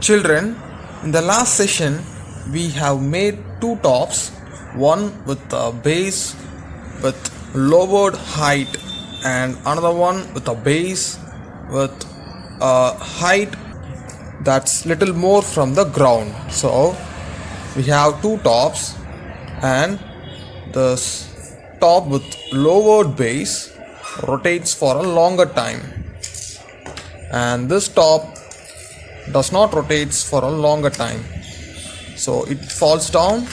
Children, in the last session we have made two tops, one with a base with lowered height and another one with a base with a height that's little more from the ground. So we have two tops, and this top with lowered base rotates for a longer time, and this top does not rotates for a longer time, so it falls down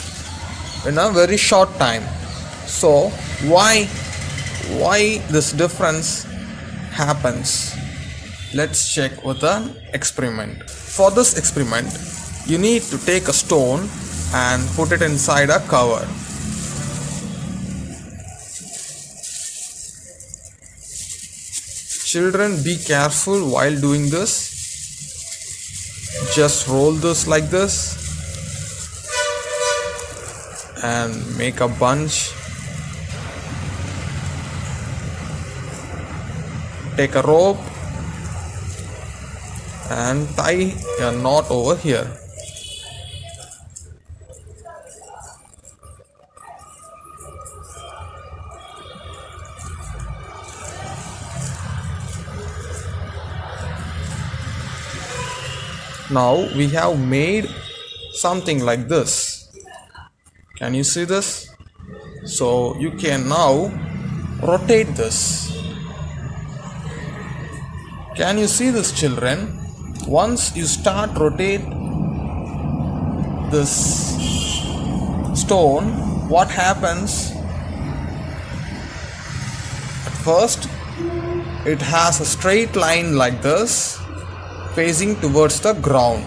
in a very short time. So why this difference happens? Let's check with an experiment. For this experiment, you need to take a stone and put it inside a cover. Children, be careful while doing this. Just roll this like this and make a bunch. Take a rope and tie a knot over here. Now we have made something like this. Can you see this? So you can now rotate this. Can you see this, children? Once you start rotate this stone, what happens? At first, it has a straight line like this, facing towards the ground.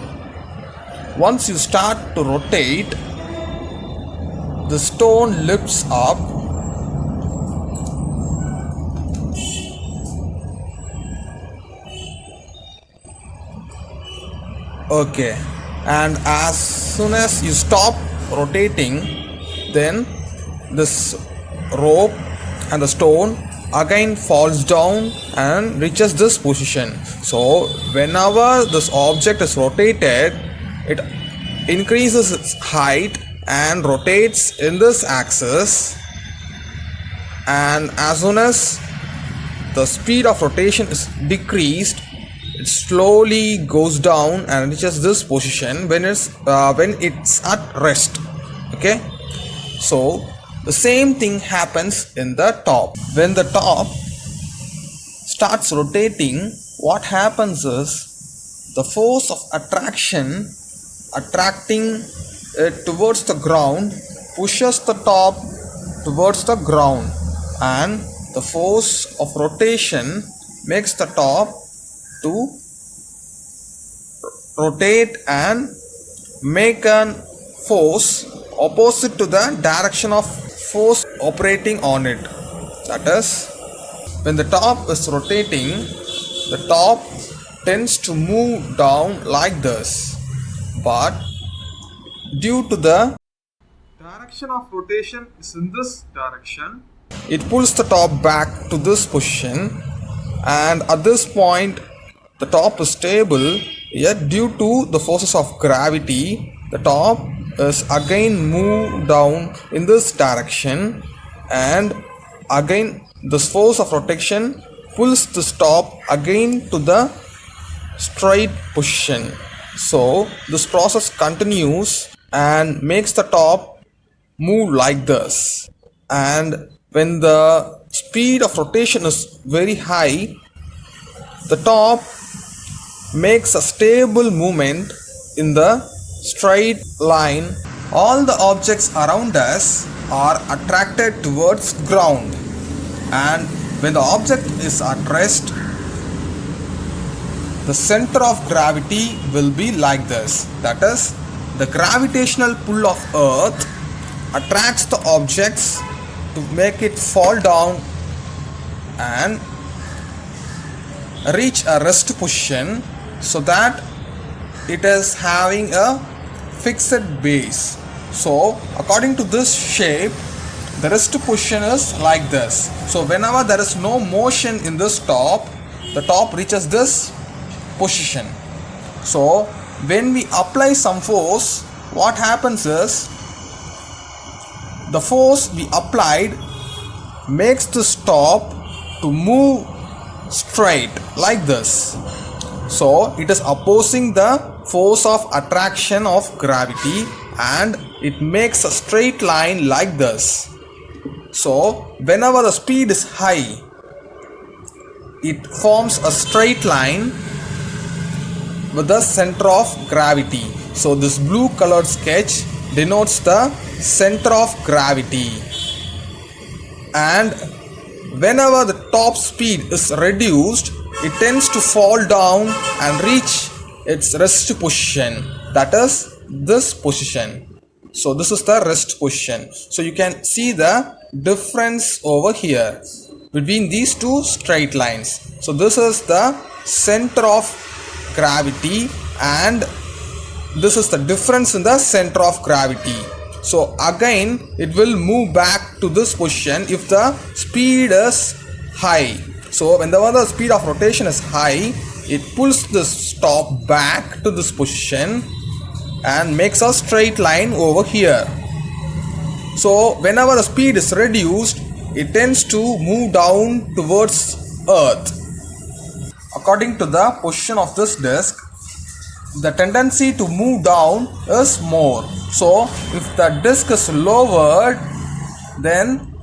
Once you start to rotate, the stone lifts up okay, and as soon as you stop rotating, then this rope and the stone again falls down and reaches this position. So whenever this object is rotated, it increases its height and rotates in this axis, and as soon as the speed of rotation is decreased, it slowly goes down and reaches this position when it's at rest. Okay, so the same thing happens in the top. When the top starts rotating, what happens is the force of attraction attracting it towards the ground pushes the top towards the ground, and the force of rotation makes the top to rotate and make a force opposite to the direction of force operating on it. That is, when the top is rotating, the top tends to move down like this, but due to the direction of rotation is in this direction, it pulls the top back to this position, and at this point the top is stable, yet due to the forces of gravity, the top is again moved down in this direction, and again this force of rotation pulls this top again to the straight position. So this process continues and makes the top move like this, and when the speed of rotation is very high, the top makes a stable movement in the straight line. All the objects around us are attracted towards ground, and when the object is at rest, the center of gravity will be like this. That is, the gravitational pull of Earth attracts the objects to make it fall down and reach a rest position, so that it is having a fixed base. So according to this shape, the rest position is like this. So whenever there is no motion in this top, the top reaches this position. So when we apply some force, what happens is the force we applied makes the stop to move straight like this. So it is opposing the force of attraction of gravity and it makes a straight line like this. So whenever the speed is high, it forms a straight line with the center of gravity. So this blue colored sketch denotes the center of gravity. And whenever the top speed is reduced, it tends to fall down and reach its rest position, that is this position. So this is the rest position. So you can see the difference over here between these two straight lines. So this is the center of gravity and this is the difference in the center of gravity. So again it will move back to this position if the speed is high. So whenever the speed of rotation is high, it pulls the stop back to this position and makes a straight line over here. So whenever the speed is reduced, it tends to move down towards Earth. According to the position of this disk, the tendency to move down is more. So if the disk is lowered, then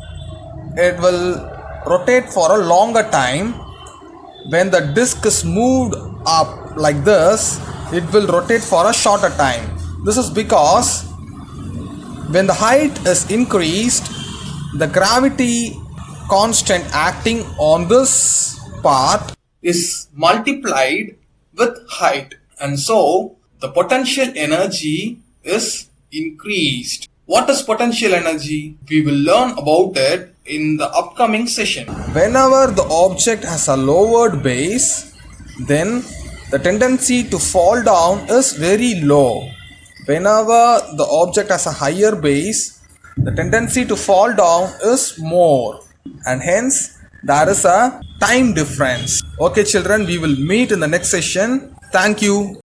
it will rotate for a longer time. When the disk is moved up like this, it will rotate for a shorter time. This is because when the height is increased, the gravity constant acting on this part is multiplied with height, and so the potential energy is increased. What is potential energy? We will learn about it in the upcoming session. Whenever the object has a lowered base, then the tendency to fall down is very low. Whenever the object has a higher base, the tendency to fall down is more, and hence there is a time difference. Okay children, we will meet in the next session. Thank you.